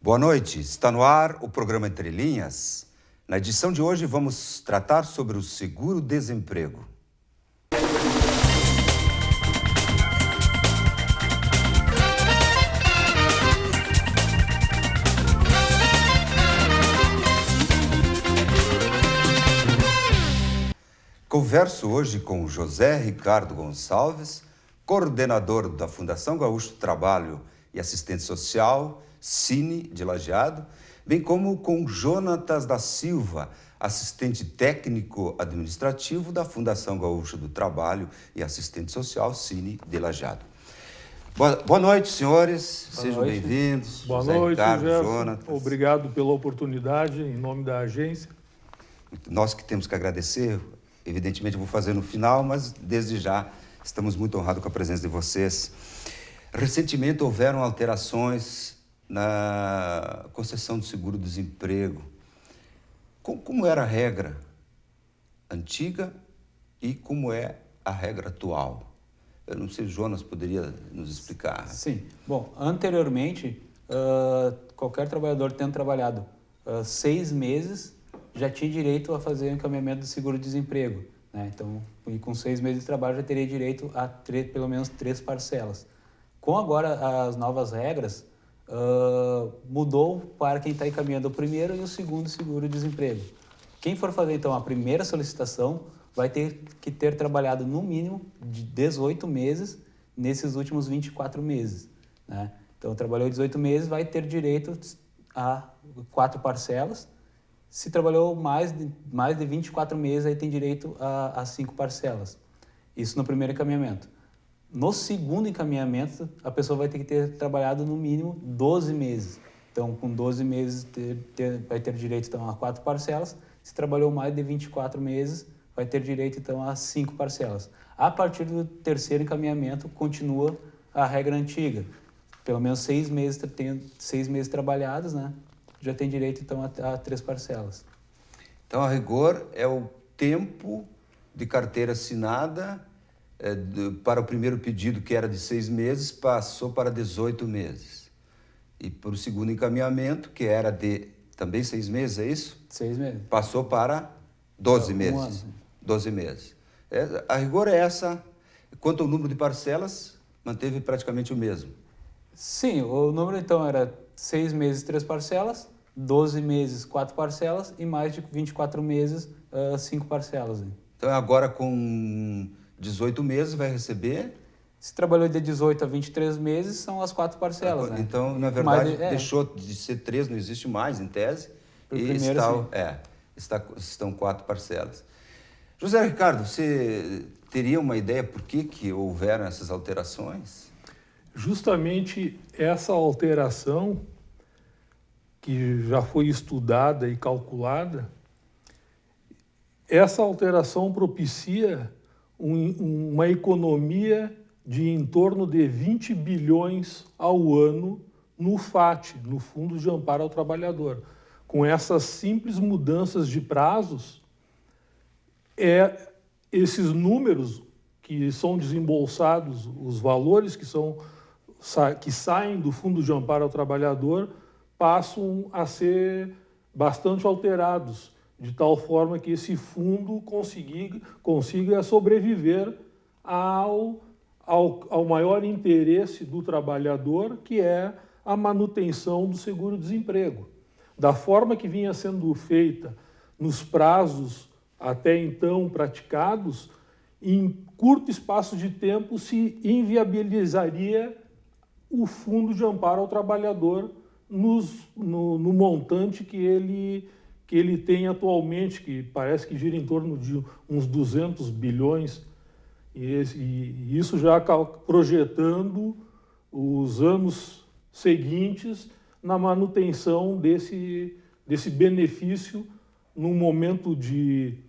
Boa noite, está no ar o programa Entre Linhas. Na edição de hoje vamos tratar sobre o seguro-desemprego. Converso hoje com José Ricardo Gonçalves, coordenador da Fundação Gaúcho do Trabalho e Assistente Social, Cine de Lajeado, bem como com Jonatas da Silva, assistente técnico administrativo da Fundação Gaúcho do Trabalho e Assistente Social, Cine de Lajeado. Boa noite, senhores. Sejam bem-vindos. Boa José noite, Ricardo, Jefferson. Jonatas. Obrigado pela oportunidade, em nome da agência. Nós que temos que agradecer, evidentemente vou fazer no final, mas desde já estamos muito honrados com a presença de vocês. Recentemente houveram alterações na concessão do seguro-desemprego. Como era a regra antiga e como é a regra atual? Eu não sei, Jonas poderia nos explicar. Sim. Bom, anteriormente, qualquer trabalhador tendo trabalhado 6 meses já tinha direito a fazer o encaminhamento do seguro-desemprego, né? Então, e com 6 meses de trabalho já teria direito a pelo menos 3 parcelas. Com agora as novas regras, mudou para quem está encaminhando o primeiro e o segundo seguro-desemprego. Quem for fazer, então, a primeira solicitação vai ter que ter trabalhado no mínimo de 18 meses nesses últimos 24 meses, né? Então, trabalhou 18 meses, vai ter direito a 4 parcelas. Se trabalhou mais de 24 meses, aí tem direito a 5 parcelas. Isso no primeiro encaminhamento. No segundo encaminhamento, a pessoa vai ter que ter trabalhado no mínimo 12 meses. Então, com 12 meses, vai ter direito então, a 4 parcelas. Se trabalhou mais de 24 meses, vai ter direito então, a 5 parcelas. A partir do terceiro encaminhamento, continua a regra antiga. Pelo menos 6 meses, 6 meses trabalhados, né? Já tem direito então, a 3 parcelas. Então, a rigor, é o tempo de carteira assinada para o primeiro pedido, que era de 6 meses, passou para 18 meses. E para o segundo encaminhamento, que era de também 6 meses, é isso? 6 meses. Passou para 12 Um meses. ano. 12 meses. A rigor é essa. Quanto ao número de parcelas, manteve praticamente o mesmo. Sim, o número então era 6 meses, 3 parcelas, 12 meses, 4 parcelas e mais de 24 meses, 5 parcelas. Então, agora com 18 meses vai receber... Se trabalhou de 18 a 23 meses, são as 4 parcelas, né? Então, na verdade, Mas, deixou de ser 3, não existe mais, em tese. Pro primeiro, Estão 4 parcelas. José Ricardo, você teria uma ideia por que houveram essas alterações? Justamente essa alteração, que já foi estudada e calculada, essa alteração propicia uma economia de em torno de 20 bilhões ao ano no FAT, no Fundo de Amparo ao Trabalhador. Com essas simples mudanças de prazos, esses números que são desembolsados, os valores que saem do Fundo de Amparo ao Trabalhador, passam a ser bastante alterados, de tal forma que esse fundo consiga sobreviver ao maior interesse do trabalhador, que é a manutenção do seguro-desemprego. Da forma que vinha sendo feita nos prazos até então praticados, em curto espaço de tempo se inviabilizaria o Fundo de Amparo ao Trabalhador no montante que ele tem atualmente, que parece que gira em torno de uns 200 bilhões, e isso já projetando os anos seguintes na manutenção desse benefício num momento de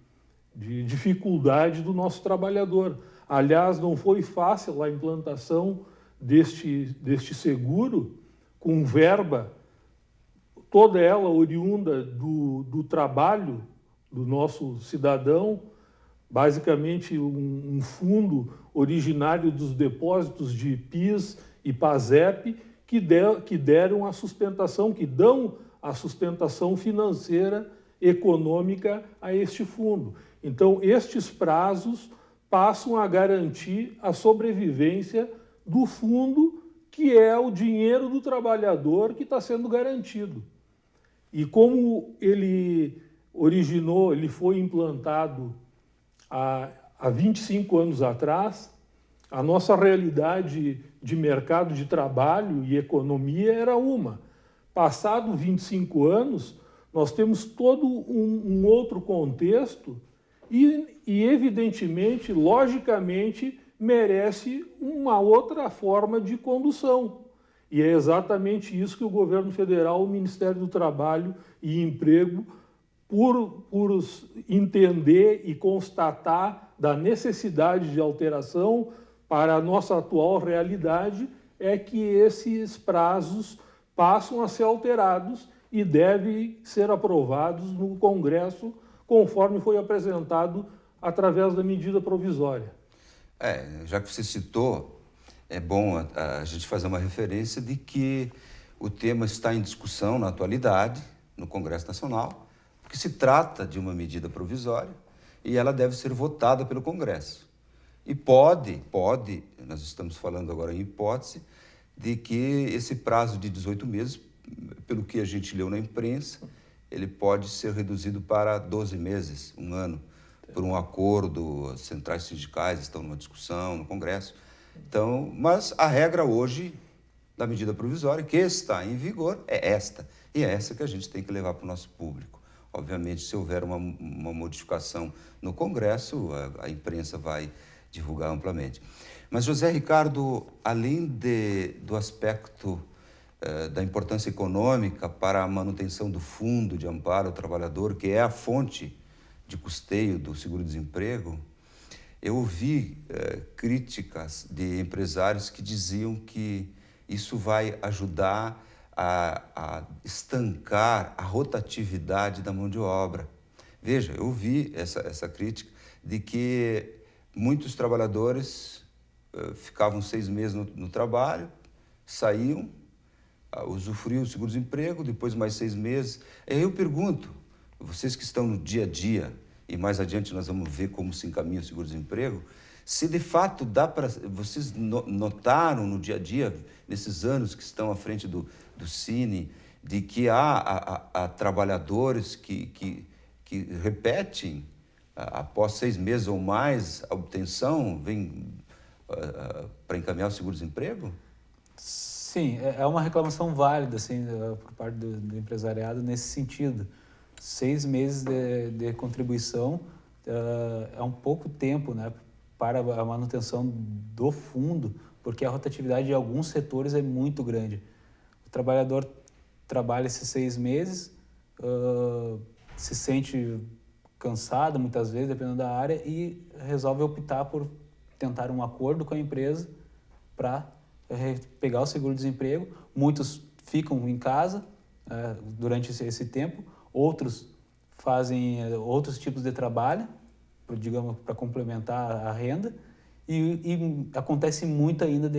dificuldade do nosso trabalhador. Aliás, não foi fácil a implantação deste seguro, com verba, toda ela oriunda do trabalho do nosso cidadão, basicamente um fundo originário dos depósitos de PIS e PASEP, que deram a sustentação, que dão a sustentação financeira, econômica a este fundo. Então, estes prazos passam a garantir a sobrevivência do fundo, que é o dinheiro do trabalhador que está sendo garantido. E como ele originou, ele foi implantado há 25 anos atrás, a nossa realidade de mercado de trabalho e economia era uma. Passado 25 anos, nós temos todo um outro contexto e, evidentemente, logicamente, merece uma outra forma de condução. E é exatamente isso que o governo federal, o Ministério do Trabalho e Emprego, por entender e constatar da necessidade de alteração para a nossa atual realidade, é que esses prazos passam a ser alterados e devem ser aprovados no Congresso, conforme foi apresentado através da medida provisória. Já que você citou, é bom a gente fazer uma referência de que o tema está em discussão na atualidade, no Congresso Nacional, porque se trata de uma medida provisória e ela deve ser votada pelo Congresso. E pode, nós estamos falando agora em hipótese, de que esse prazo de 18 meses, pelo que a gente leu na imprensa, ele pode ser reduzido para 12 meses, um ano, por um acordo. As centrais sindicais estão numa discussão no Congresso. Então, mas a regra hoje da medida provisória que está em vigor é esta, e é essa que a gente tem que levar para o nosso público. Obviamente, se houver uma modificação no Congresso, a imprensa vai divulgar amplamente. Mas, José Ricardo, além do aspecto da importância econômica para a manutenção do Fundo de Amparo ao Trabalhador, que é a fonte de custeio do seguro-desemprego, eu ouvi críticas de empresários que diziam que isso vai ajudar a estancar a rotatividade da mão de obra. Veja, eu ouvi essa crítica de que muitos trabalhadores ficavam 6 meses no trabalho, saíam, usufruíam do seguro-desemprego, depois mais 6 meses. Aí eu pergunto, vocês que estão no dia a dia, e mais adiante nós vamos ver como se encaminha o seguro-desemprego, se de fato dá para... Vocês notaram no dia a dia, nesses anos que estão à frente do Cine, de que há trabalhadores que repetem, após 6 meses ou mais, a obtenção vem para encaminhar o seguro-desemprego? Sim, é uma reclamação válida assim, por parte do empresariado nesse sentido. 6 meses de contribuição é um pouco tempo, né, para a manutenção do fundo, porque a rotatividade de alguns setores é muito grande. O trabalhador trabalha esses 6 meses, se sente cansado muitas vezes, dependendo da área, e resolve optar por tentar um acordo com a empresa para pegar o seguro-desemprego. Muitos ficam em casa durante esse tempo, outros fazem outros tipos de trabalho, digamos, para complementar a renda, e acontece muito ainda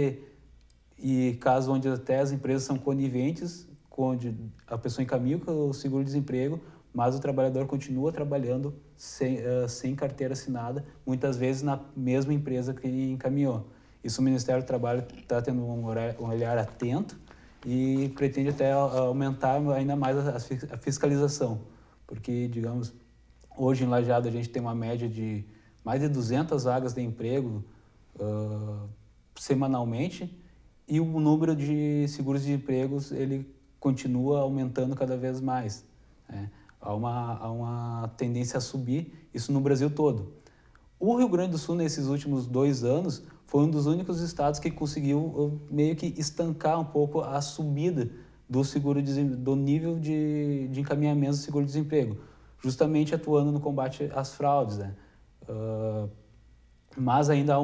e casos onde até as empresas são coniventes, onde a pessoa encaminha o seguro-desemprego, mas o trabalhador continua trabalhando sem carteira assinada, muitas vezes na mesma empresa que encaminhou. Isso o Ministério do Trabalho está tendo um olhar atento e pretende até aumentar ainda mais a fiscalização, porque, digamos, hoje em Lajeado a gente tem uma média de mais de 200 vagas de emprego semanalmente, e o número de seguros de empregos ele continua aumentando cada vez mais, né? Há uma tendência a subir, isso no Brasil todo. O Rio Grande do Sul, nesses últimos 2 anos, foi um dos únicos estados que conseguiu meio que estancar um pouco a subida do nível de encaminhamento do seguro-desemprego, justamente atuando no combate às fraudes, né? Mas ainda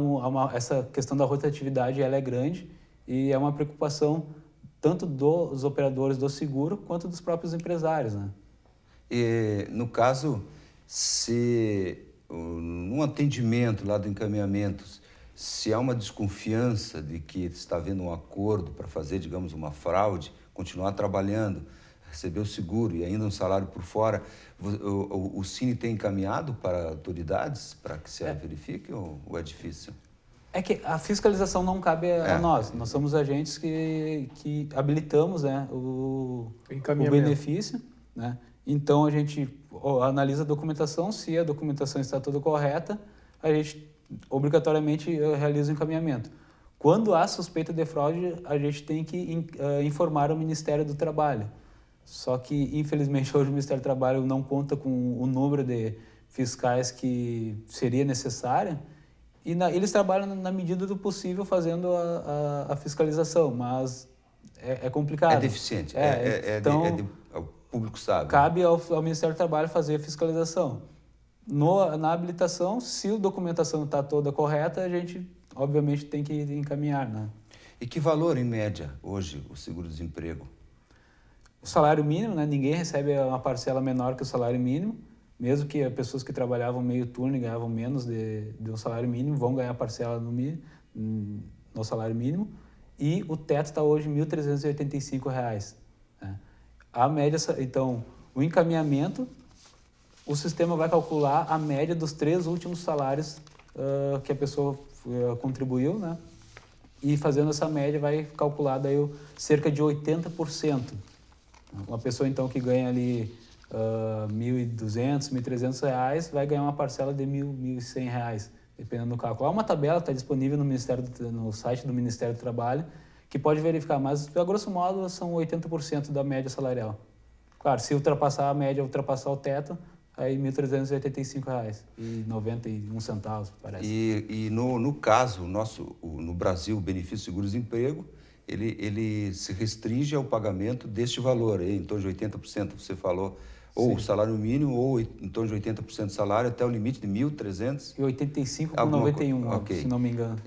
essa questão da rotatividade ela é grande e é uma preocupação tanto dos operadores do seguro quanto dos próprios empresários, né? E, no caso, se num atendimento lá do encaminhamento, se há uma desconfiança de que está havendo um acordo para fazer, digamos, uma fraude, continuar trabalhando, receber o seguro e ainda um salário por fora, o Cine tem encaminhado para autoridades para que se verifique ou é difícil? É que a fiscalização não cabe a nós. Nós somos agentes que habilitamos, né, o benefício, né? Então, a gente analisa a documentação. Se a documentação está toda correta, a gente obrigatoriamente realiza o encaminhamento. Quando há suspeita de fraude, a gente tem que informar o Ministério do Trabalho. Só que, infelizmente, hoje o Ministério do Trabalho não conta com o número de fiscais que seria necessário. E eles trabalham na medida do possível fazendo a fiscalização, mas é complicado. É deficiente, então, o público sabe. Cabe ao Ministério do Trabalho fazer a fiscalização. Na habilitação, se a documentação está toda correta, a gente, obviamente, tem que encaminhar, né? E que valor, em média, hoje, o seguro-desemprego? O salário mínimo, né? Ninguém recebe uma parcela menor que o salário mínimo. Mesmo que as pessoas que trabalhavam meio turno e ganhavam menos de um salário mínimo vão ganhar parcela no salário mínimo. E o teto está hoje R$ 1.385. Né? A média, então, o encaminhamento, o sistema vai calcular a média dos 3 últimos salários que a pessoa contribuiu, né? E fazendo essa média vai calcular daí cerca de 80%. Uma pessoa, então, que ganha ali R$1.200, R$1.300 vai ganhar uma parcela de R$1.100, dependendo do cálculo. Há uma tabela que está disponível no site do Ministério do Trabalho que pode verificar, mas, a grosso modo, são 80% da média salarial. Claro, se ultrapassar a média, ultrapassar o teto, aí R$1.385,91, parece. E no caso no Brasil, o benefício seguro-desemprego, ele se restringe ao pagamento deste valor, em torno de 80%, você falou, ou o salário mínimo, ou em torno de 80% do salário, até o limite de 1.300? E 85,91, okay. Se não me engano.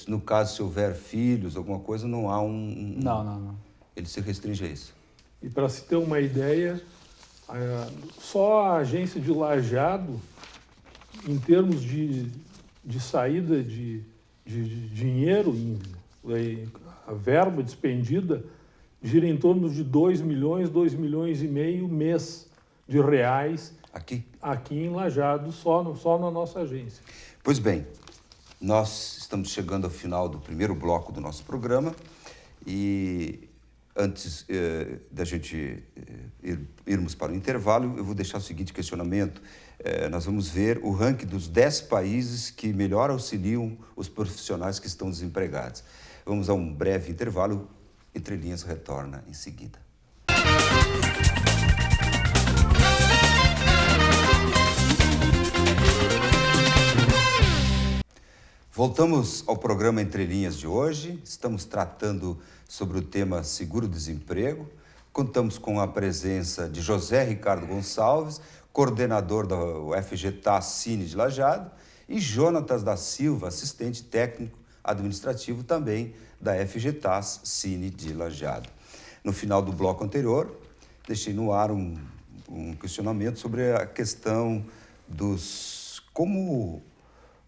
No caso, se houver filhos, alguma coisa, não há Não. Ele se restringe a isso. E para se ter uma ideia, só a agência de Lajeado, em termos de saída de dinheiro, a verba despendida, gira em torno de 2 milhões, 2 milhões e meio mês de reais aqui em Lajeado, só na nossa agência. Pois bem, nós estamos chegando ao final do primeiro bloco do nosso programa e antes da gente irmos para o intervalo, eu vou deixar o seguinte questionamento. Nós vamos ver o ranking dos 10 países que melhor auxiliam os profissionais que estão desempregados. Vamos a um breve intervalo. Entre Linhas retorna em seguida. Voltamos ao programa Entre Linhas de hoje. Estamos tratando sobre o tema seguro-desemprego. Contamos com a presença de José Ricardo Gonçalves, coordenador da UFGTAS Cine de Lajeado, e Jonatas da Silva, assistente técnico administrativo também da FGTAS Cine de Lajeado. No final do bloco anterior, deixei no ar um questionamento sobre a questão como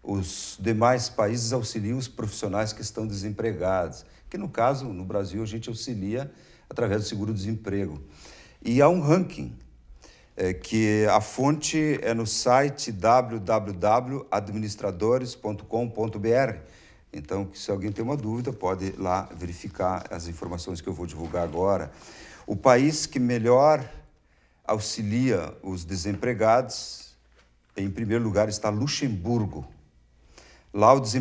os demais países auxiliam os profissionais que estão desempregados, que no caso, no Brasil, a gente auxilia através do seguro-desemprego. E há um ranking, que a fonte é no site www.administradores.com.br. Então, se alguém tem uma dúvida, pode ir lá verificar as informações que eu vou divulgar agora. O país que melhor auxilia os desempregados, em primeiro lugar, está Luxemburgo. Lá, os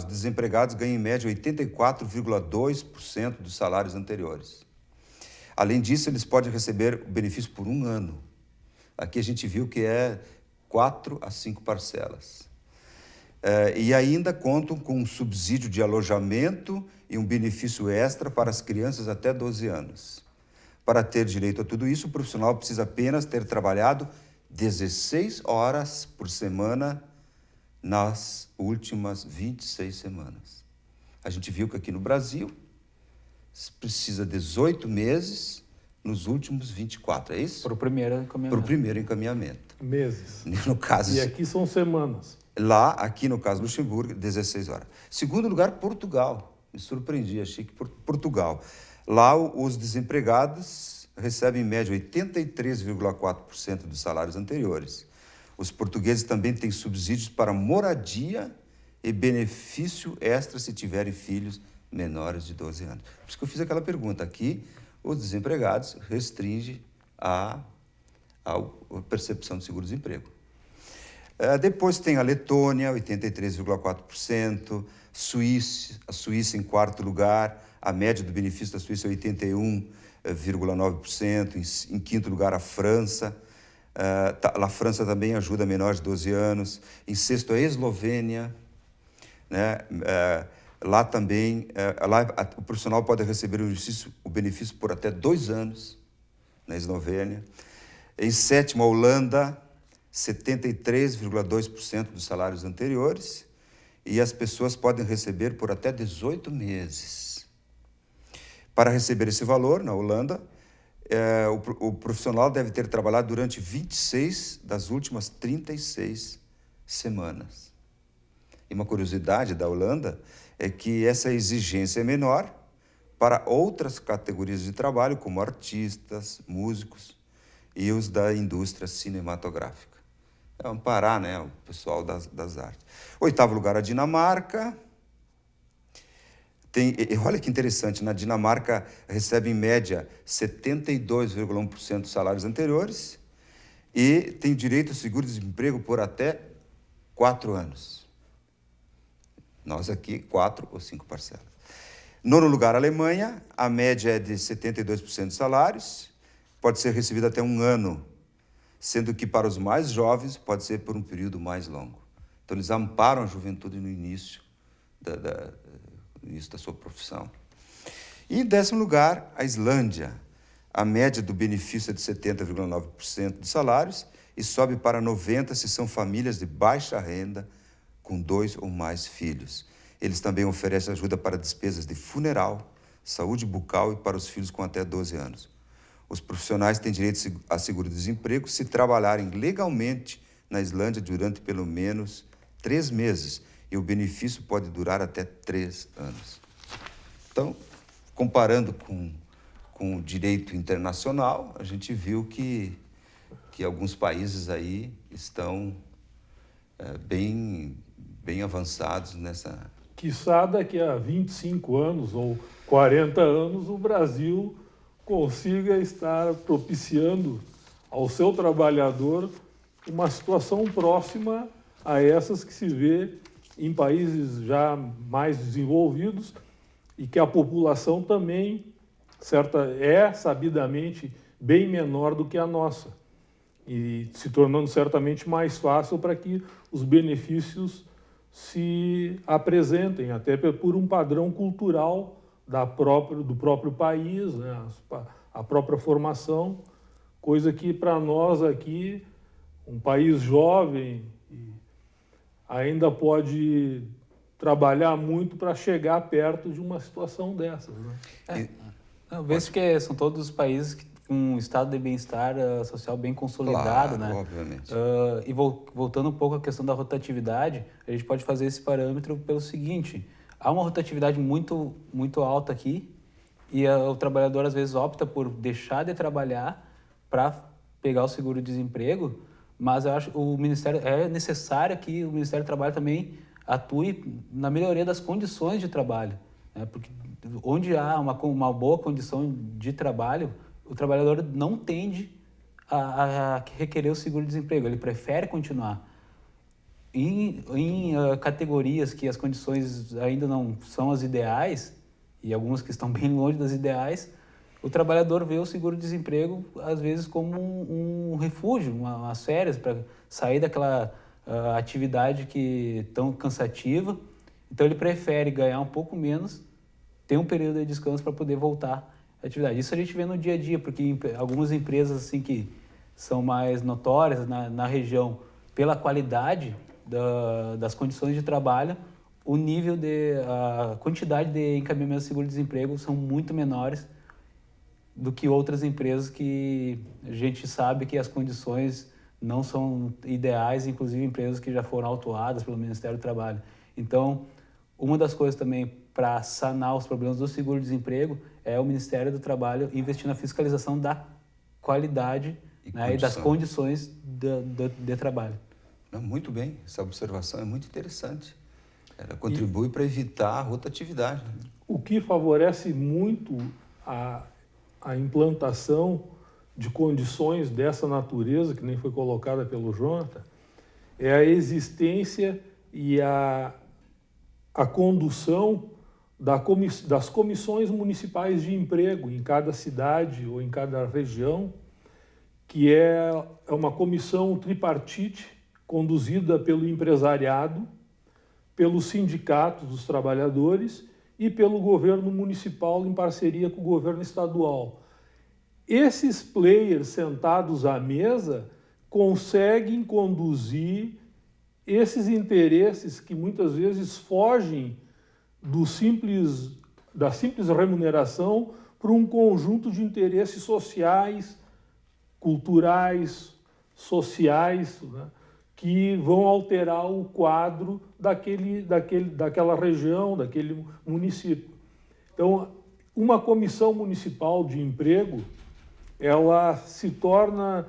desempregados ganham, em média, 84,2% dos salários anteriores. Além disso, eles podem receber o benefício por 1 ano. Aqui a gente viu que é 4 a 5 parcelas. E ainda contam com um subsídio de alojamento e um benefício extra para as crianças até 12 anos. Para ter direito a tudo isso, o profissional precisa apenas ter trabalhado 16 horas por semana nas últimas 26 semanas. A gente viu que aqui no Brasil precisa 18 meses nos últimos 24, é isso? Para o primeiro encaminhamento. Para o primeiro encaminhamento. Meses. No caso... E aqui são semanas. Lá, aqui no caso Luxemburgo, 16 horas. Segundo lugar, Portugal. Me surpreendi, achei que Portugal. Lá, os desempregados recebem em média 83,4% dos salários anteriores. Os portugueses também têm subsídios para moradia e benefício extra se tiverem filhos menores de 12 anos. Por isso que eu fiz aquela pergunta. Aqui, os desempregados restringem a percepção do seguro-desemprego. Depois tem a Letônia, 83,4%, a Suíça em quarto lugar, a média do benefício da Suíça é 81,9%, em quinto lugar a França, a França também ajuda menores de 12 anos, em sexto a Eslovênia, né? Lá também, o profissional pode receber o benefício por até 2 anos, na Eslovênia. Em sétimo, a Holanda, 73,2% dos salários anteriores, e as pessoas podem receber por até 18 meses. Para receber esse valor, na Holanda, o profissional deve ter trabalhado durante 26 das últimas 36 semanas. E uma curiosidade da Holanda é que essa exigência é menor para outras categorias de trabalho, como artistas, músicos e os da indústria cinematográfica. Vamos parar, né, o pessoal das artes. Oitavo lugar, a Dinamarca. Olha que interessante, na Dinamarca recebe em média 72,1% dos salários anteriores e tem direito ao seguro-desemprego por até 4 anos. Nós aqui, 4 ou 5 parcelas. Nono lugar, a Alemanha, a média é de 72% dos salários, pode ser recebido até 1 ano, sendo que para os mais jovens pode ser por um período mais longo. Então, eles amparam a juventude no início da sua profissão. E, em décimo lugar, a Islândia. A média do benefício é de 70,9% dos salários e sobe para 90% se são famílias de baixa renda com 2 ou mais filhos. Eles também oferecem ajuda para despesas de funeral, saúde bucal e para os filhos com até 12 anos. Os profissionais têm direito a seguro-desemprego se trabalharem legalmente na Islândia durante pelo menos 3 meses, e o benefício pode durar até 3 anos. Então, comparando com o direito internacional, a gente viu que alguns países aí estão bem avançados nessa... Quiçá daqui a 25 anos ou 40 anos o Brasil consiga estar propiciando ao seu trabalhador uma situação próxima a essas que se vê em países já mais desenvolvidos e que a população também é sabidamente bem menor do que a nossa, e se tornando certamente mais fácil para que os benefícios se apresentem, até por um padrão cultural do próprio país, né? A própria formação, coisa que para nós aqui, um país jovem, ainda pode trabalhar muito para chegar perto de uma situação dessas, né? Eu vejo que são todos os países com um estado de bem-estar social bem consolidado, claro, né? Obviamente. E voltando um pouco à questão da rotatividade, a gente pode fazer esse parâmetro pelo seguinte: há uma rotatividade muito, muito alta aqui e o trabalhador às vezes opta por deixar de trabalhar para pegar o seguro-desemprego, mas eu acho que é necessário que o Ministério do Trabalho também atue na melhoria das condições de trabalho, né? Porque onde há uma boa condição de trabalho, o trabalhador não tende a requerer o seguro-desemprego, ele prefere continuar. Em categorias que as condições ainda não são as ideais, e algumas que estão bem longe das ideais, o trabalhador vê o seguro-desemprego, às vezes, como um refúgio, umas férias, para sair daquela atividade tão cansativa. Então, ele prefere ganhar um pouco menos, ter um período de descanso para poder voltar à atividade. Isso a gente vê no dia a dia, porque algumas empresas assim, que são mais notórias na região pela qualidade das condições de trabalho, a quantidade de encaminhamento de seguro-desemprego são muito menores do que outras empresas que a gente sabe que as condições não são ideais, inclusive empresas que já foram autuadas pelo Ministério do Trabalho. Então, uma das coisas também para sanar os problemas do seguro-desemprego é o Ministério do Trabalho investir na fiscalização da qualidade e das condições de trabalho. Não, muito bem, essa observação é muito interessante. Ela contribui para evitar a rotatividade. O que favorece muito a implantação de condições dessa natureza, que nem foi colocada pelo Jonathan, é a existência e a condução das comissões municipais de emprego em cada cidade ou em cada região, que é uma comissão tripartite conduzida pelo empresariado, pelos sindicatos dos trabalhadores e pelo governo municipal em parceria com o governo estadual. Esses players sentados à mesa conseguem conduzir esses interesses que muitas vezes fogem da simples remuneração para um conjunto de interesses sociais, culturais, sociais, né, que vão alterar o quadro daquela região, daquele município. Então, uma comissão municipal de emprego, ela se torna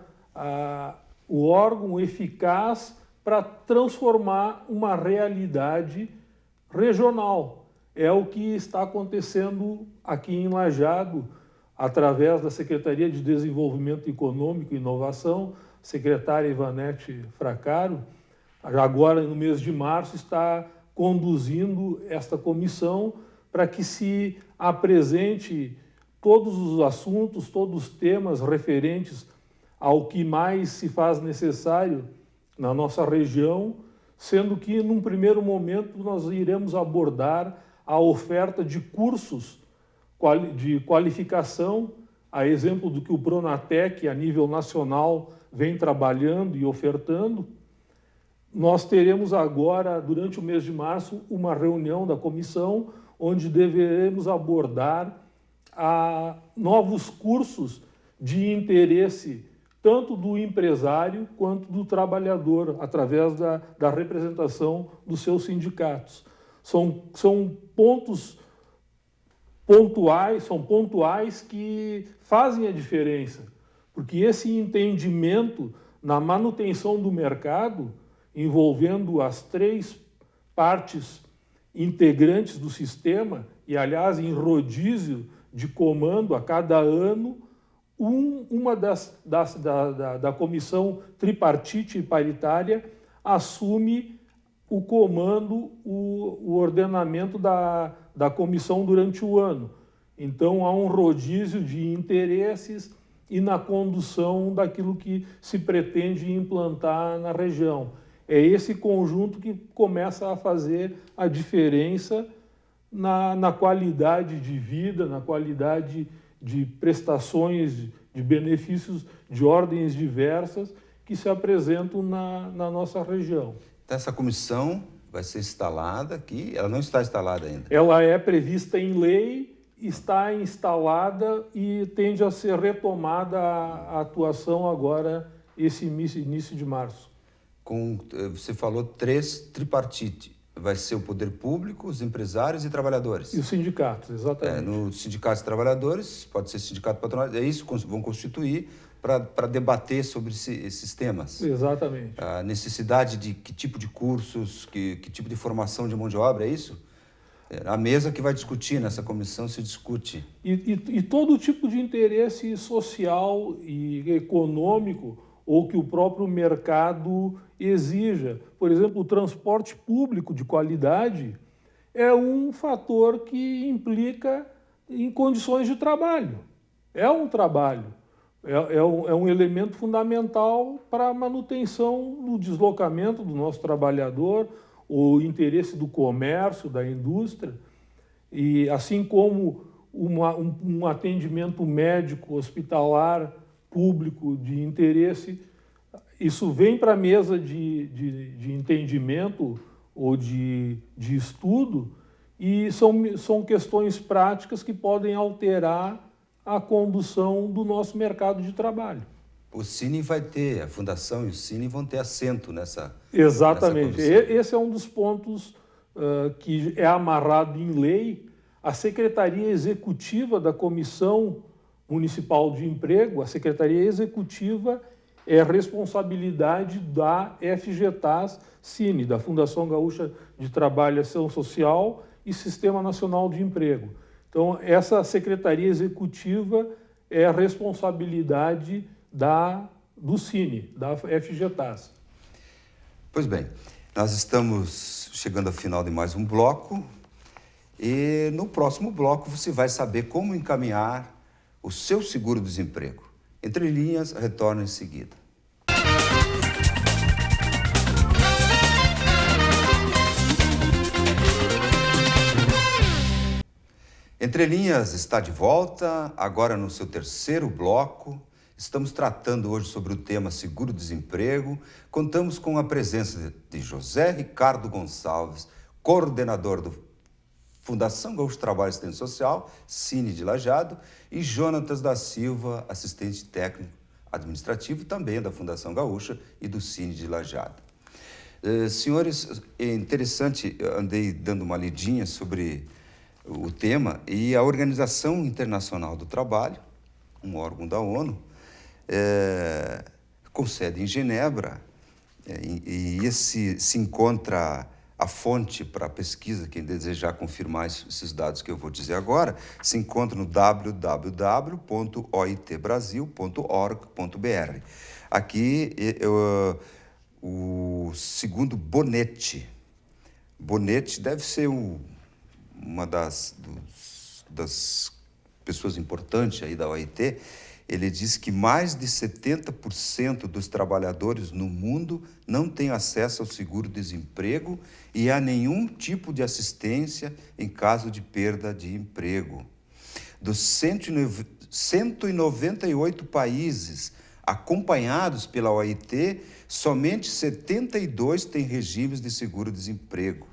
o órgão eficaz para transformar uma realidade regional. É o que está acontecendo aqui em Lajeado, através da Secretaria de Desenvolvimento Econômico e Inovação, secretária Ivanete Fracaro, agora no mês de março, está conduzindo esta comissão para que se apresente todos os assuntos, todos os temas referentes ao que mais se faz necessário na nossa região, sendo que, num primeiro momento, nós iremos abordar a oferta de cursos de qualificação, a exemplo do que o Pronatec, a nível nacional, vem trabalhando e ofertando. Nós teremos agora, durante o mês de março, uma reunião da comissão, onde deveremos abordar novos cursos de interesse tanto do empresário quanto do trabalhador, através da representação dos seus sindicatos. São pontos pontuais que fazem a diferença, porque esse entendimento na manutenção do mercado, envolvendo as três partes integrantes do sistema, e, aliás, em rodízio de comando a cada ano, uma da comissão tripartite e paritária assume o comando, o ordenamento da comissão durante o ano. Então, há um rodízio de interesses e na condução daquilo que se pretende implantar na região. É esse conjunto que começa a fazer a diferença na qualidade de vida, na qualidade de prestações, de benefícios de ordens diversas que se apresentam na nossa região. Então, essa comissão vai ser instalada aqui? Ela não está instalada ainda? Ela é prevista em lei, está instalada e tende a ser retomada a atuação agora, esse início de março. Você falou 3 tripartite. Vai ser o poder público, os empresários e trabalhadores. E os sindicatos, exatamente. Nos sindicatos e trabalhadores, pode ser sindicato patronal, é isso, vão constituir para debater sobre esses temas. Exatamente. A necessidade de que tipo de cursos, que tipo de formação de mão de obra, é isso? A mesa que vai discutir, nessa comissão se discute. E todo tipo de interesse social e econômico ou que o próprio mercado exija. Por exemplo, o transporte público de qualidade é um fator que implica em condições de trabalho. É um trabalho, é um elemento fundamental para a manutenção do deslocamento do nosso trabalhador, o interesse do comércio, da indústria, e assim como um atendimento médico hospitalar público de interesse, isso vem para a mesa de entendimento ou de estudo e são questões práticas que podem alterar a condução do nosso mercado de trabalho. O Cine vai ter, a Fundação e o Cine vão ter assento nessa. Exatamente. Nessa comissão. Esse é um dos pontos que é amarrado em lei. A Secretaria Executiva da Comissão Municipal de Emprego, a Secretaria Executiva é responsabilidade da FGTAS-Cine, da Fundação Gaúcha de Trabalho e Ação Social e Sistema Nacional de Emprego. Então, essa Secretaria Executiva é a responsabilidade do Cine, da FGTAS. Pois bem, nós estamos chegando ao final de mais um bloco e no próximo bloco você vai saber como encaminhar o seu seguro-desemprego. Entre linhas, retorna em seguida. Entre linhas está de volta, agora no seu terceiro bloco. Estamos tratando hoje sobre o tema seguro-desemprego. Contamos com a presença de José Ricardo Gonçalves, coordenador do Fundação Gaúcha de Trabalho e Assistência Social, Cine de Lajeado, e Jonatas da Silva, assistente técnico administrativo também da Fundação Gaúcha e do Cine de Lajeado. Senhores, é interessante, andei dando uma lidinha sobre o tema e a Organização Internacional do Trabalho, um órgão da ONU, com sede em Genebra, e esse se encontra a fonte para a pesquisa, quem desejar confirmar esses dados que eu vou dizer agora, se encontra no www.oitbrasil.org.br. Aqui, o segundo Bonetti. Bonetti deve ser uma das pessoas importantes aí da OIT. Ele diz que mais de 70% dos trabalhadores no mundo não têm acesso ao seguro-desemprego e a nenhum tipo de assistência em caso de perda de emprego. Dos 198 países acompanhados pela OIT, somente 72 têm regimes de seguro-desemprego.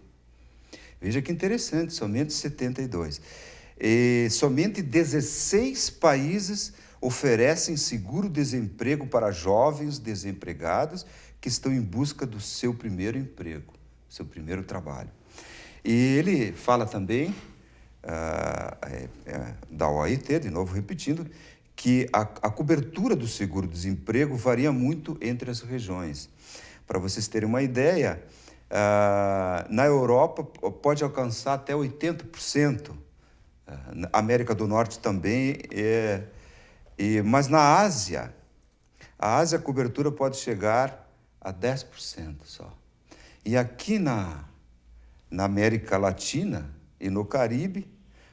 Veja que interessante, somente 72. E somente 16 países oferecem seguro-desemprego para jovens desempregados que estão em busca do seu primeiro emprego, seu primeiro trabalho. E ele fala também, da OIT, de novo repetindo, que a cobertura do seguro-desemprego varia muito entre as regiões. Para vocês terem uma ideia, na Europa pode alcançar até 80%, na América do Norte também, mas na Ásia, a cobertura pode chegar a 10% só. E aqui na América Latina e no Caribe,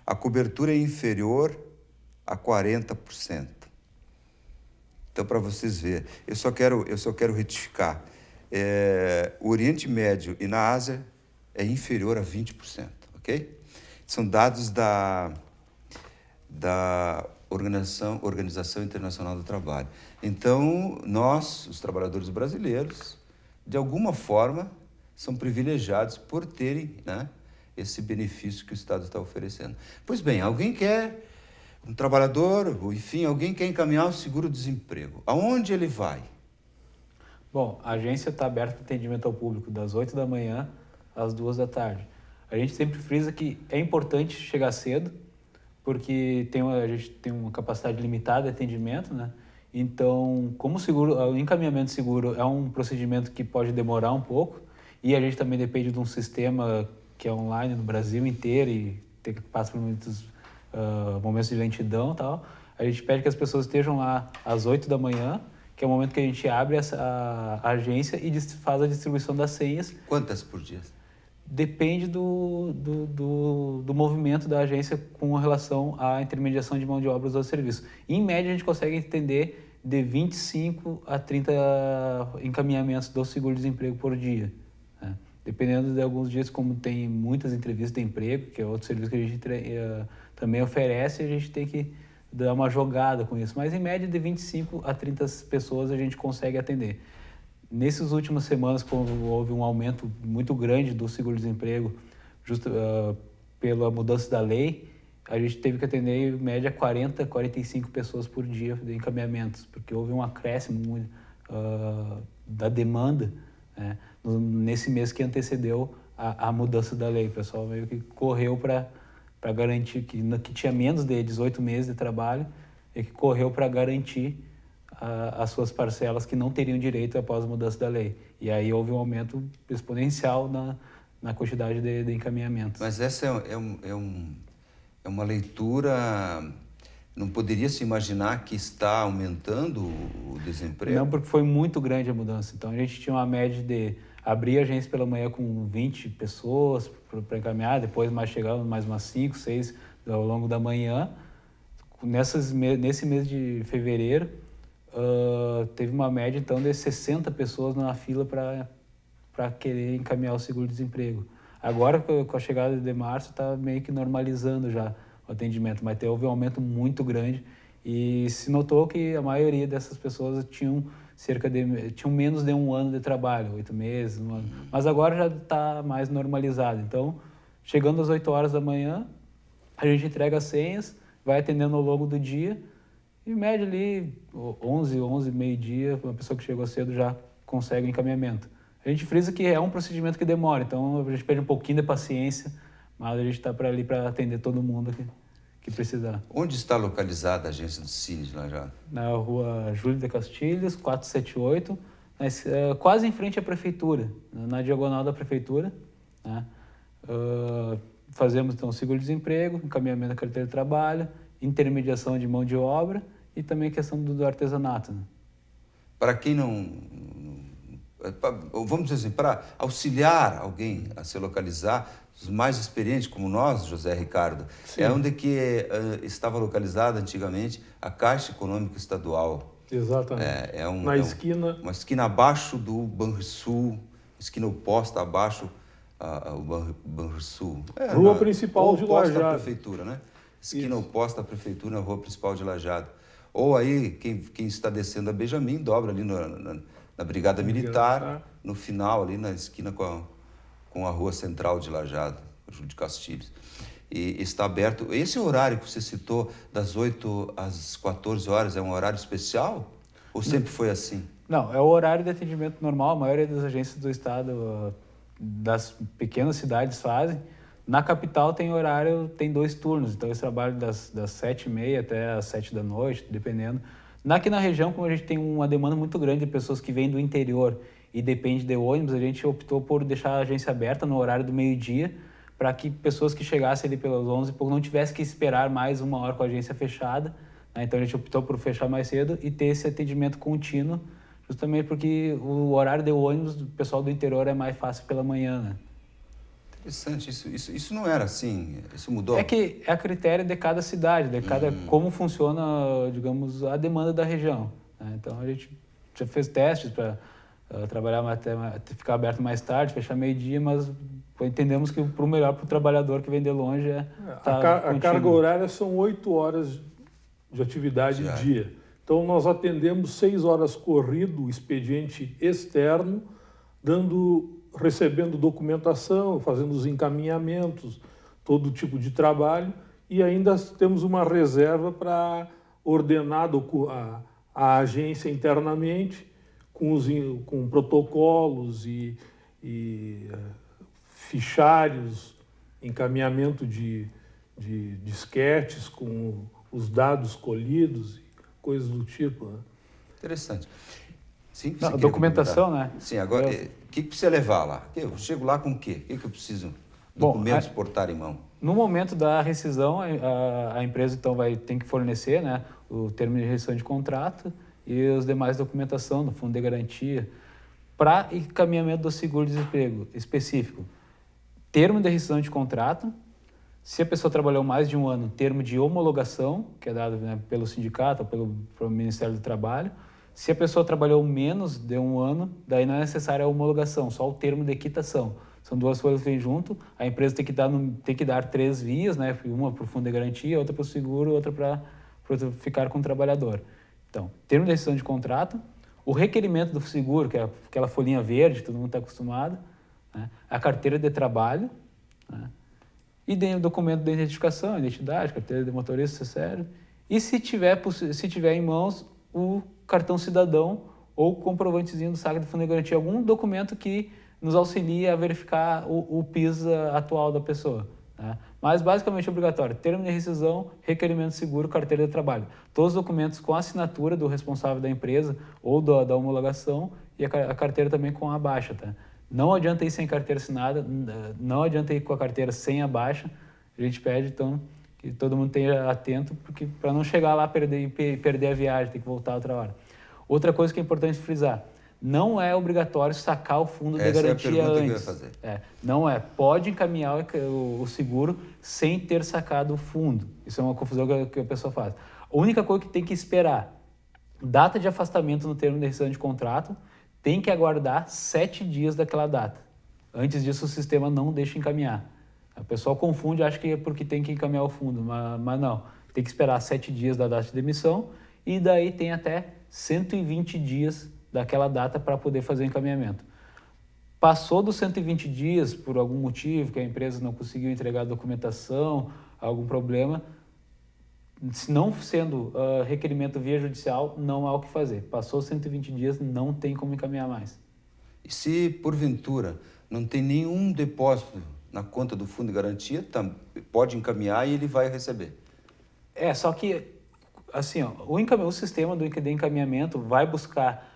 a cobertura é inferior a 40%. Então, para vocês verem, eu só quero retificar. O Oriente Médio e na Ásia é inferior a 20%, ok? São dados da Organização Internacional do Trabalho. Então, nós, os trabalhadores brasileiros, de alguma forma, são privilegiados por terem, né, esse benefício que o Estado está oferecendo. Pois bem, um trabalhador, enfim, alguém quer encaminhar o seguro-desemprego. Aonde ele vai? Bom, a agência está aberta para atendimento ao público das 8 da manhã às 2 da tarde. A gente sempre frisa que é importante chegar cedo, porque a gente tem uma capacidade limitada de atendimento, né? Então, como o encaminhamento seguro é um procedimento que pode demorar um pouco, e a gente também depende de um sistema que é online no Brasil inteiro e tem que passar por muitos momentos de lentidão e tal, a gente pede que as pessoas estejam lá às 8 da manhã, que é o momento que a gente abre a agência e faz a distribuição das senhas. Quantas por dia? Depende do movimento da agência com relação à intermediação de mão de obra ou serviços. Em média, a gente consegue entender de 25 a 30 encaminhamentos do seguro-desemprego por dia, né? Dependendo de alguns dias, como tem muitas entrevistas de emprego, que é outro serviço que a gente também oferece, a gente tem que dar uma jogada com isso. Mas, em média, de 25 a 30 pessoas a gente consegue atender. Nessas últimas semanas, quando houve um aumento muito grande do seguro-desemprego, justo pela mudança da lei, a gente teve que atender em média 40, 45 pessoas por dia de encaminhamentos, porque houve um acréscimo da demanda, né, nesse mês que antecedeu a mudança da lei. O pessoal meio que correu para garantir que tinha menos de 18 meses de trabalho e que correu para garantir as suas parcelas que não teriam direito após a mudança da lei. E aí houve um aumento exponencial na quantidade de encaminhamentos. Mas essa é uma leitura... Não poderia se imaginar que está aumentando o desemprego? Não, porque foi muito grande a mudança. Então, a gente tinha uma média de abrir a agência pela manhã com 20 pessoas para encaminhar, depois chegando mais umas 5, 6 ao longo da manhã. Nesse mês de fevereiro, teve uma média, então, de 60 pessoas na fila para querer encaminhar o seguro-desemprego. Agora, com a chegada de março, está meio que normalizando já o atendimento, mas houve um aumento muito grande e se notou que a maioria dessas pessoas tinham menos de um ano de trabalho, 8 meses, um ano. Mas agora já está mais normalizado. Então, chegando às 8 horas da manhã, a gente entrega as senhas, vai atendendo ao longo do dia e, em média, ali, 11, meio-dia, uma pessoa que chegou cedo já consegue o encaminhamento. A gente frisa que é um procedimento que demora, então a gente pede um pouquinho de paciência, mas a gente está ali para atender todo mundo que precisar. Onde está localizada a agência do Cine de Lajeado? Na rua Júlio de Castilhos, 478, quase em frente à prefeitura, na diagonal da prefeitura, né? Fazemos, então, seguro-desemprego, encaminhamento da carteira de trabalho, intermediação de mão de obra e também questão do artesanato, né? Para quem vamos dizer assim, para auxiliar alguém a se localizar, os mais experientes como nós, José Ricardo, sim, é onde que estava localizada antigamente a Caixa Econômica Estadual. Exatamente. Na esquina. Uma esquina abaixo do Banrisul, esquina oposta abaixo ao Banrisul. Rua principal de oposta à Lajeado. prefeitura, né? Esquina Isso. oposta à prefeitura, na rua principal de Lajeado. Ou aí, quem está descendo a Benjamin, dobra ali na Brigada Militar, no final, ali na esquina com a rua central de Lajeado, Júlio de Castilhos. E está aberto. Esse horário que você citou, das 8 às 14 horas, é um horário especial? Ou sempre foi assim? Não, é o horário de atendimento normal. A maioria das agências do estado, das pequenas cidades fazem. Na capital tem 2 turnos, então eles trabalham das 7h30 até as 7 da noite, dependendo. Aqui na região, como a gente tem uma demanda muito grande de pessoas que vêm do interior e depende de ônibus, a gente optou por deixar a agência aberta no horário do meio-dia, para que pessoas que chegassem ali pelas 11 não tivessem que esperar mais 1 hora com a agência fechada, né? Então a gente optou por fechar mais cedo e ter esse atendimento contínuo, justamente porque o horário de ônibus do pessoal do interior é mais fácil pela manhã, né? Interessante, isso não era assim, isso mudou? É que é a critério de cada cidade, como funciona, digamos, a demanda da região, né? Então a gente já fez testes para trabalhar ficar aberto mais tarde, fechar meio-dia, mas entendemos que o melhor para o trabalhador que vem de longe a carga horária são 8 horas de atividade dia. Então nós atendemos 6 horas corrido, expediente externo, recebendo documentação, fazendo os encaminhamentos, todo tipo de trabalho, e ainda temos uma reserva para ordenar a agência internamente com protocolos e fichários, encaminhamento de disquetes com os dados colhidos, coisas do tipo, né? Interessante. Sim, a documentação, né? Sim, agora, o que precisa levar lá? Eu chego lá com o quê? O que eu preciso? Documentos portar em mão? No momento da rescisão, a empresa então tem que fornecer, né, o termo de rescisão de contrato e os demais documentação, no fundo de garantia, para encaminhamento do seguro-desemprego específico. Termo de rescisão de contrato, se a pessoa trabalhou mais de 1 ano, termo de homologação, que é dado, né, pelo sindicato ou pelo Ministério do Trabalho. Se a pessoa trabalhou menos de 1 ano, daí não é necessária a homologação, só o termo de quitação. São 2 folhas que vêm junto, a empresa tem que dar 3 vias, né? Uma para o fundo de garantia, outra para o seguro, outra para ficar com o trabalhador. Então, termo de rescisão de contrato, o requerimento do seguro, que é aquela folhinha verde, todo mundo está acostumado, né? A carteira de trabalho, né? e o documento de identificação, identidade, carteira de motorista, se serve. E se tiver em mãos, o cartão cidadão ou comprovantezinho do saque de fundo de garantia, algum documento que nos auxilie a verificar o PIS atual da pessoa. Né? Mas basicamente obrigatório, termo de rescisão, requerimento de seguro, carteira de trabalho. Todos os documentos com a assinatura do responsável da empresa ou da homologação e a carteira também com a baixa. Tá? Não adianta ir sem carteira assinada, não adianta ir com a carteira sem a baixa. A gente pede, então, que todo mundo esteja atento, porque para não chegar lá e perder a viagem, ter que voltar outra hora. Outra coisa que é importante frisar, não é obrigatório sacar o fundo de garantia antes. Essa é a pergunta antes. que eu ia fazer. Não é. Pode encaminhar o seguro sem ter sacado o fundo. Isso é uma confusão que a pessoa faz. A única coisa que tem que esperar, data de afastamento no termo de rescisão de contrato, tem que aguardar 7 dias daquela data. Antes disso, o sistema não deixa encaminhar. A pessoa confunde, acha que é porque tem que encaminhar o fundo, mas não. Tem que esperar 7 dias da data de demissão e daí tem até 120 dias daquela data para poder fazer o encaminhamento. Passou dos 120 dias, por algum motivo, que a empresa não conseguiu entregar a documentação, algum problema, se não sendo requerimento via judicial, não há o que fazer. Passou 120 dias, não tem como encaminhar mais. E se, porventura, não tem nenhum depósito na conta do fundo de garantia, pode encaminhar e ele vai receber? Só que, assim, o sistema de encaminhamento vai buscar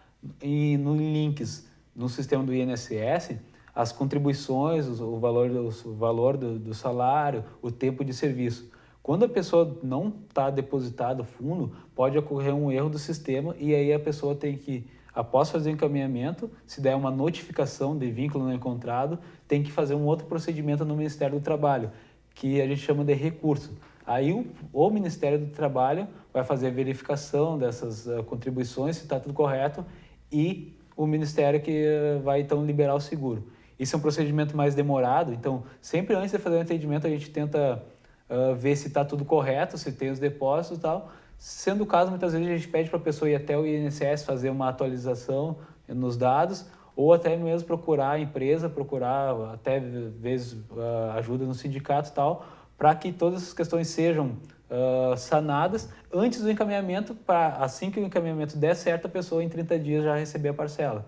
no links no sistema do INSS as contribuições, o valor do salário, o tempo de serviço. Quando a pessoa não está depositado o fundo, pode ocorrer um erro do sistema e aí a pessoa tem que, após fazer o encaminhamento, se der uma notificação de vínculo não encontrado, tem que fazer um outro procedimento no Ministério do Trabalho, que a gente chama de recurso. Aí o Ministério do Trabalho vai fazer a verificação dessas contribuições, se está tudo correto, e o Ministério que vai então liberar o seguro. Isso é um procedimento mais demorado, então sempre antes de fazer o atendimento a gente tenta ver se está tudo correto, se tem os depósitos e tal. Sendo o caso, muitas vezes a gente pede para a pessoa ir até o INSS fazer uma atualização nos dados, ou até mesmo procurar a empresa, procurar até vezes ajuda no sindicato e tal, para que todas essas questões sejam sanadas antes do encaminhamento, para assim que o encaminhamento der certo, a pessoa em 30 dias já receber a parcela.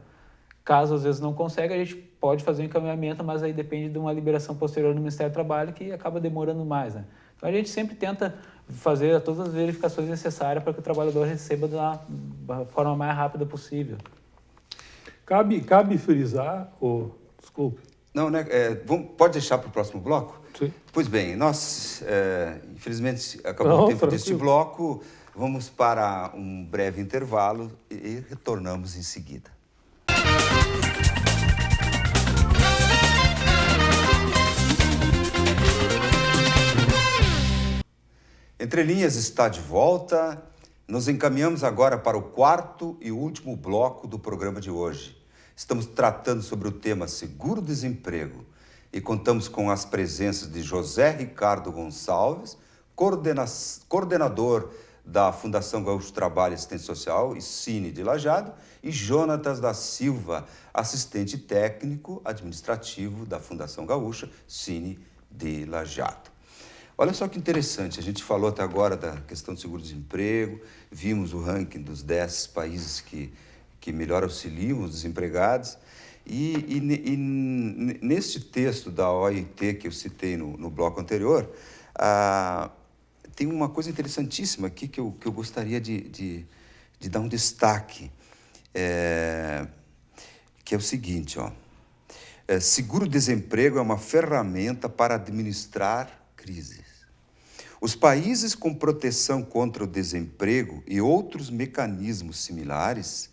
Caso às vezes não consiga, a gente pode fazer o encaminhamento, mas aí depende de uma liberação posterior no Ministério do Trabalho, que acaba demorando mais. Né? Então a gente sempre tenta fazer todas as verificações necessárias para que o trabalhador receba da forma mais rápida possível. Cabe frisar, desculpe. Não, né? Pode deixar para o próximo bloco? Sim. Pois bem, nós, infelizmente, acabou o tempo deste bloco. Vamos para um breve intervalo e retornamos em seguida. Entre Linhas está de volta. Nos encaminhamos agora para o quarto e último bloco do programa de hoje. Estamos tratando sobre o tema seguro-desemprego e contamos com as presenças de José Ricardo Gonçalves, coordenador da Fundação Gaúcho Trabalho e Assistência Social, e Cine de Lajeado, e Jonatas da Silva, assistente técnico administrativo da Fundação Gaúcha, Cine de Lajeado. Olha só que interessante, a gente falou até agora da questão do seguro-desemprego, vimos o ranking dos 10 países que melhor auxiliam os desempregados, e nesse texto da OIT que eu citei no bloco anterior, tem uma coisa interessantíssima aqui que eu gostaria de dar um destaque, que é o seguinte, seguro-desemprego é uma ferramenta para administrar crises. Os países com proteção contra o desemprego e outros mecanismos similares,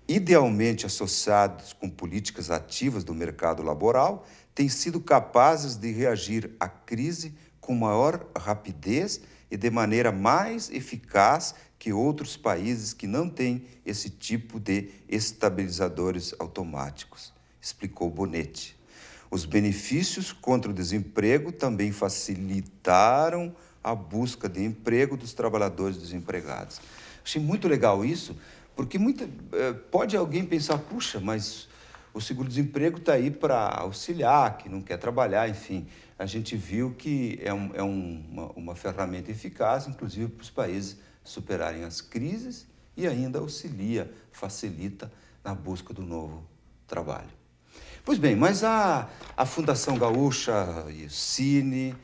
idealmente associados com políticas ativas do mercado laboral, têm sido capazes de reagir à crise com maior rapidez e de maneira mais eficaz que outros países que não têm esse tipo de estabilizadores automáticos, explicou Bonetti. Os benefícios contra o desemprego também facilitaram a busca de emprego dos trabalhadores desempregados. Achei muito legal isso, porque pode alguém pensar, puxa, mas O seguro-desemprego está aí para auxiliar, que não quer trabalhar, enfim. A gente viu que é uma ferramenta eficaz, inclusive para os países superarem as crises e ainda auxilia, facilita na busca do novo trabalho. Pois bem, mas a Fundação Gaúcha e o Cine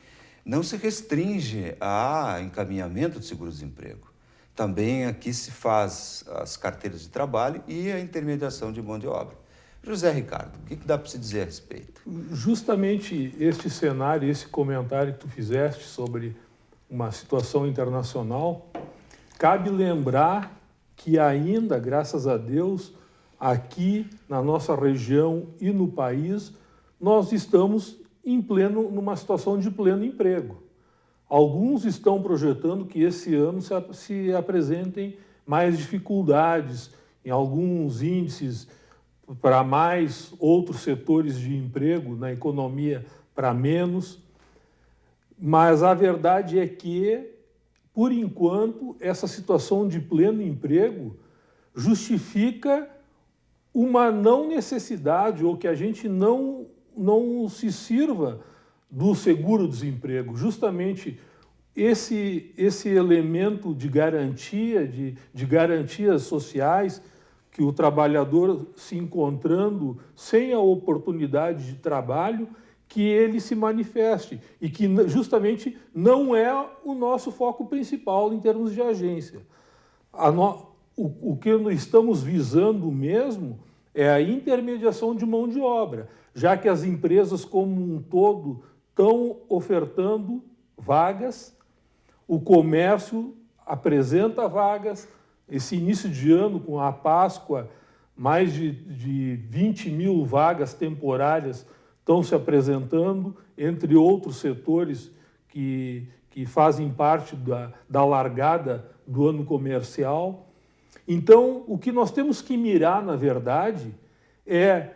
não se restringe a encaminhamento de seguro-desemprego. Também aqui se faz as carteiras de trabalho e a intermediação de mão de obra. José Ricardo, o que dá para se dizer a respeito? Justamente este cenário, esse comentário que tu fizeste sobre uma situação internacional, cabe lembrar que ainda, graças a Deus, aqui na nossa região e no país, nós estamos numa situação de pleno emprego. Alguns estão projetando que esse ano se apresentem mais dificuldades em alguns índices para mais, outros setores de emprego, na economia para menos. Mas a verdade é que, por enquanto, essa situação de pleno emprego justifica uma não necessidade ou que a gente não se sirva do seguro-desemprego. Justamente esse elemento de garantia, de garantias sociais, que o trabalhador se encontrando sem a oportunidade de trabalho, que ele se manifeste e que justamente não é o nosso foco principal em termos de agência. O que nós estamos visando mesmo é a intermediação de mão de obra, já que as empresas como um todo estão ofertando vagas, o comércio apresenta vagas. Esse início de ano, com a Páscoa, mais de 20 mil vagas temporárias estão se apresentando, entre outros setores que fazem parte da largada do ano comercial. Então, o que nós temos que mirar, na verdade, é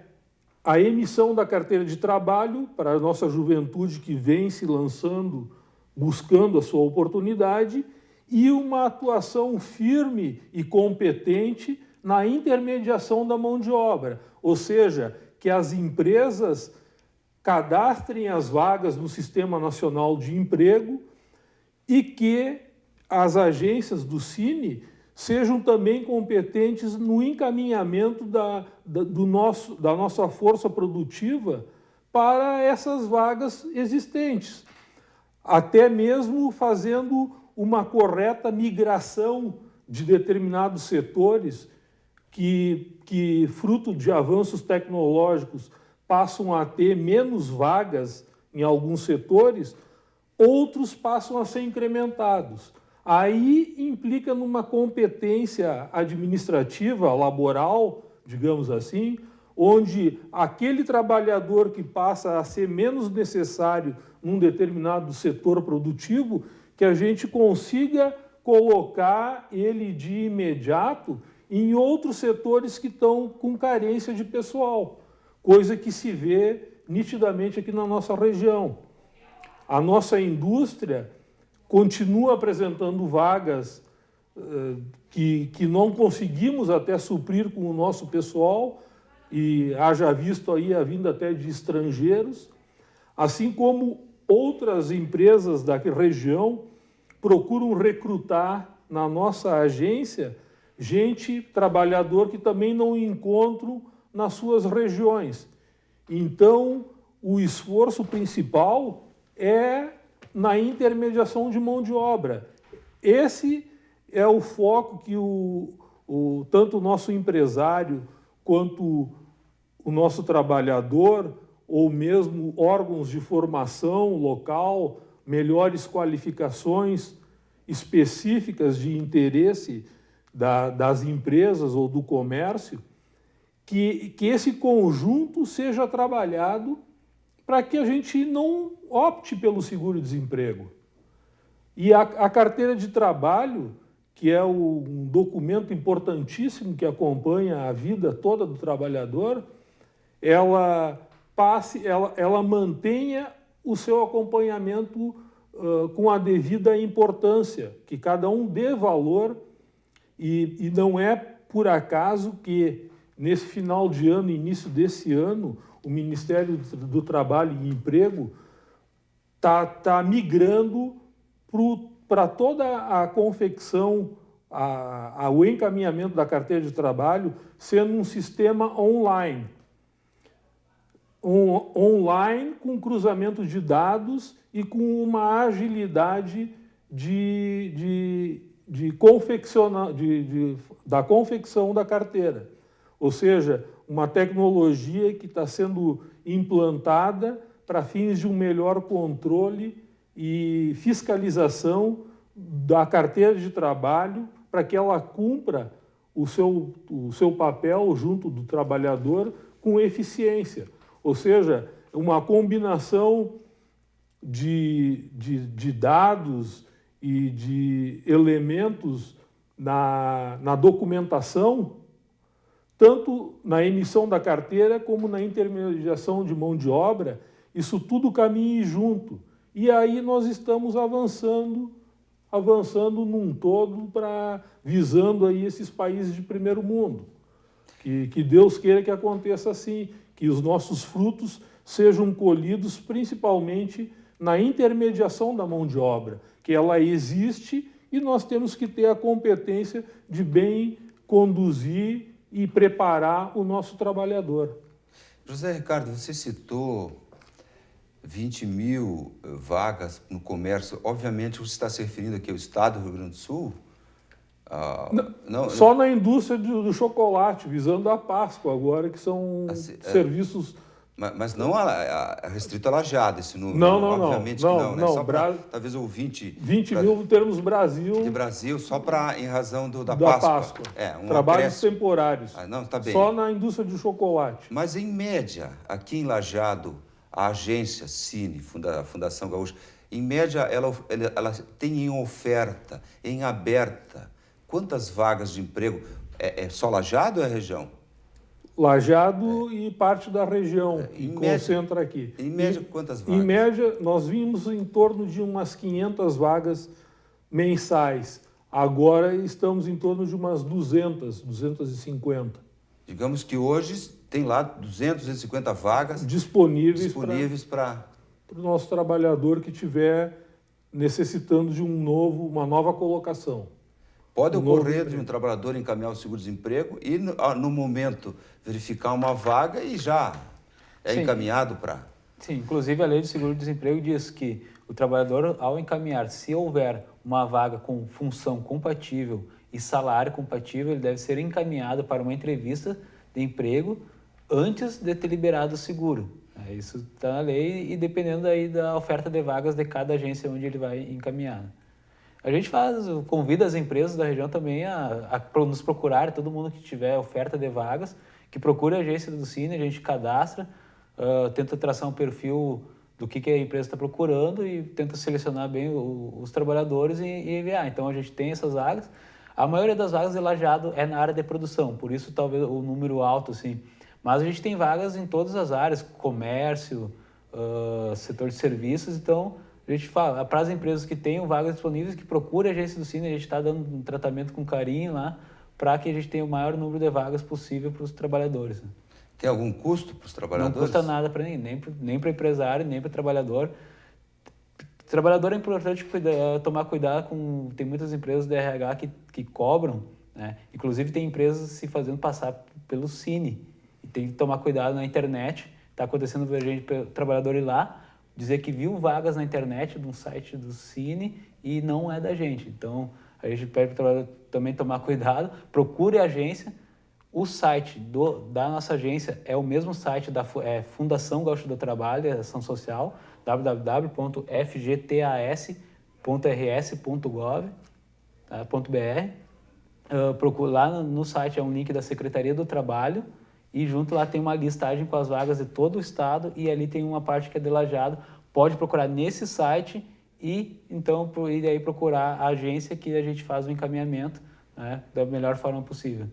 a emissão da carteira de trabalho para a nossa juventude que vem se lançando, buscando a sua oportunidade, e uma atuação firme e competente na intermediação da mão de obra, ou seja, que as empresas cadastrem as vagas no Sistema Nacional de Emprego e que as agências do Cine sejam também competentes no encaminhamento da nossa força produtiva para essas vagas existentes, até mesmo fazendo uma correta migração de determinados setores que fruto de avanços tecnológicos, passam a ter menos vagas em alguns setores, outros passam a ser incrementados. Aí implica numa competência administrativa, laboral, digamos assim, onde aquele trabalhador que passa a ser menos necessário num determinado setor produtivo, que a gente consiga colocar ele de imediato em outros setores que estão com carência de pessoal, coisa que se vê nitidamente aqui na nossa região. A nossa indústria continua apresentando vagas que não conseguimos até suprir com o nosso pessoal, e haja visto aí a vinda até de estrangeiros, assim como outras empresas da região procuram recrutar na nossa agência trabalhador que também não encontram nas suas regiões. Então, o esforço principal é na intermediação de mão de obra. Esse é o foco que tanto o nosso empresário quanto o nosso trabalhador, ou mesmo órgãos de formação local, melhores qualificações específicas de interesse das empresas ou do comércio, que esse conjunto seja trabalhado para que a gente não opte pelo seguro-desemprego. E a carteira de trabalho, que é um documento importantíssimo que acompanha a vida toda do trabalhador, ela mantenha o seu acompanhamento com a devida importância, que cada um dê valor, e não é por acaso que nesse final de ano, início desse ano, o Ministério do Trabalho e Emprego está migrando para toda a confecção, o encaminhamento da carteira de trabalho sendo um sistema online. Online com cruzamento de dados e com uma agilidade da confecção da carteira. Ou seja, uma tecnologia que está sendo implantada para fins de um melhor controle e fiscalização da carteira de trabalho para que ela cumpra o seu papel junto do trabalhador com eficiência. Ou seja, uma combinação de dados e de elementos na documentação, tanto na emissão da carteira como na intermediação de mão de obra, isso tudo caminha junto. E aí nós estamos avançando num todo visando aí esses países de primeiro mundo. Que Deus queira que aconteça assim, que os nossos frutos sejam colhidos principalmente na intermediação da mão de obra, que ela existe e nós temos que ter a competência de bem conduzir e preparar o nosso trabalhador. José Ricardo, você citou 20 mil vagas no comércio. Obviamente, você está se referindo aqui ao estado do Rio Grande do Sul? Só na indústria do chocolate, visando a Páscoa agora, que são serviços... Mas não restrito a Lajeado, esse número. Não. Obviamente não, né? Só para talvez o 20 mil termos Brasil. De Brasil, só em razão da Páscoa. Trabalhos temporários. Não, tá bem. Só na indústria do chocolate. Mas, em média, aqui em Lajeado, a agência Cine, a Fundação Gaúcha, em média, ela tem em oferta, em aberta, quantas vagas de emprego? É só Lajeado ou é a região? Lajeado e parte da região, que concentra aqui. Em média, quantas vagas? Em média, nós vimos em torno de umas 500 vagas mensais. Agora estamos em torno de umas 250. Digamos que hoje tem lá 250 vagas disponíveis para o nosso trabalhador que estiver necessitando de uma nova colocação. Pode ocorrer de um trabalhador encaminhar o seguro-desemprego e, no momento, verificar uma vaga e já é encaminhado para... Sim, inclusive a lei do seguro-desemprego diz que o trabalhador, ao encaminhar, se houver uma vaga com função compatível e salário compatível, ele deve ser encaminhado para uma entrevista de emprego antes de ter liberado o seguro. Isso está na lei e dependendo aí da oferta de vagas de cada agência onde ele vai encaminhar. A gente convida as empresas da região também a nos procurar, todo mundo que tiver oferta de vagas, que procure a agência do Cine, a gente cadastra, tenta traçar um perfil do que a empresa está procurando e tenta selecionar bem os trabalhadores e enviar. Então a gente tem essas vagas. A maioria das vagas de Lajeado é na área de produção, por isso talvez o número alto, assim. Mas a gente tem vagas em todas as áreas, comércio, setor de serviços, então... A gente fala para as empresas que tenham vagas disponíveis, que procurem a agência do Cine, a gente está dando um tratamento com carinho lá, para que a gente tenha o maior número de vagas possível para os trabalhadores. Tem algum custo para os trabalhadores? Não custa nada para ninguém, nem para o empresário, nem para o trabalhador. Trabalhador é importante tomar cuidado com... Tem muitas empresas de RH que cobram, né? Inclusive tem empresas se fazendo passar pelo Cine. E tem que tomar cuidado na internet. Está acontecendo a gente, o trabalhador ir lá, dizer que viu vagas na internet de um site do Cine e não é da gente. Então, a gente pede para também tomar cuidado, procure a agência. O site da nossa agência é o mesmo site da Fundação Gaúcha do Trabalho, Ação Social, www.fgtas.rs.gov.br. Lá no site é um link da Secretaria do Trabalho, e junto lá tem uma listagem com as vagas de todo o estado e ali tem uma parte que é de Lajeado. Pode procurar nesse site e então ir aí procurar a agência que a gente faz o encaminhamento, né, da melhor forma possível.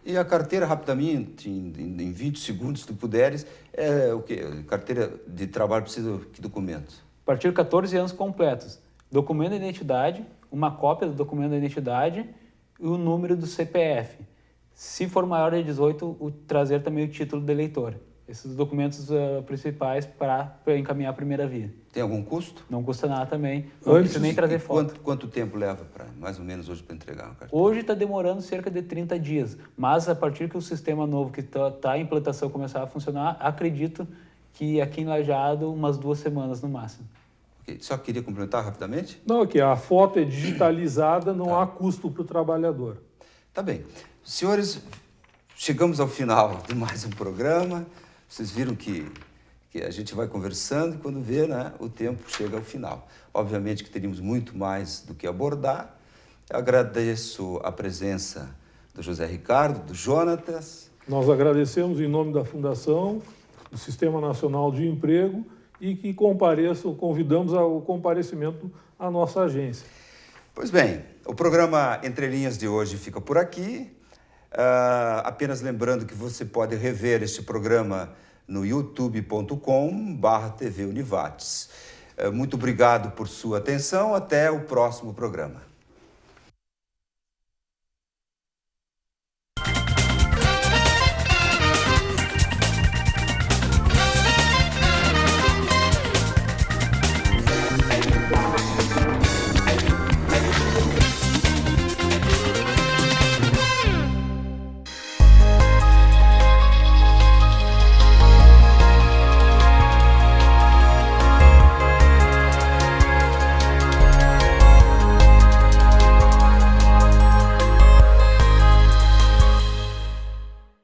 E a carteira, rapidamente, em 20 segundos, se tu puderes, é o quê? Carteira de trabalho precisa de que documento? A partir de 14 anos completos, documento de identidade, uma cópia do documento de identidade e o número do CPF. Se for maior de 18, trazer também o título de eleitor. Esses documentos principais para encaminhar a primeira via. Tem algum custo? Não custa nada também, não precisa nem trazer foto. Quanto tempo leva, mais ou menos, hoje para entregar uma carteira? Hoje está demorando cerca de 30 dias, mas a partir que o sistema novo que está em implantação começar a funcionar, acredito que aqui em Lajeado, umas 2 semanas no máximo. Okay. Só queria complementar rapidamente? Não, aqui a foto é digitalizada, não há custo para o trabalhador. Tá bem. Senhores, chegamos ao final de mais um programa. Vocês viram que a gente vai conversando e quando vê, né, o tempo chega ao final. Obviamente que teríamos muito mais do que abordar. Eu agradeço a presença do José Ricardo, do Jonatas. Nós agradecemos em nome da Fundação, do Sistema Nacional de Emprego e que compareçam, convidamos ao comparecimento à nossa agência. Pois bem, o programa Entre Linhas de hoje fica por aqui. Apenas lembrando que você pode rever este programa no youtube.com/TV Univates. Muito obrigado por sua atenção. Até o próximo programa.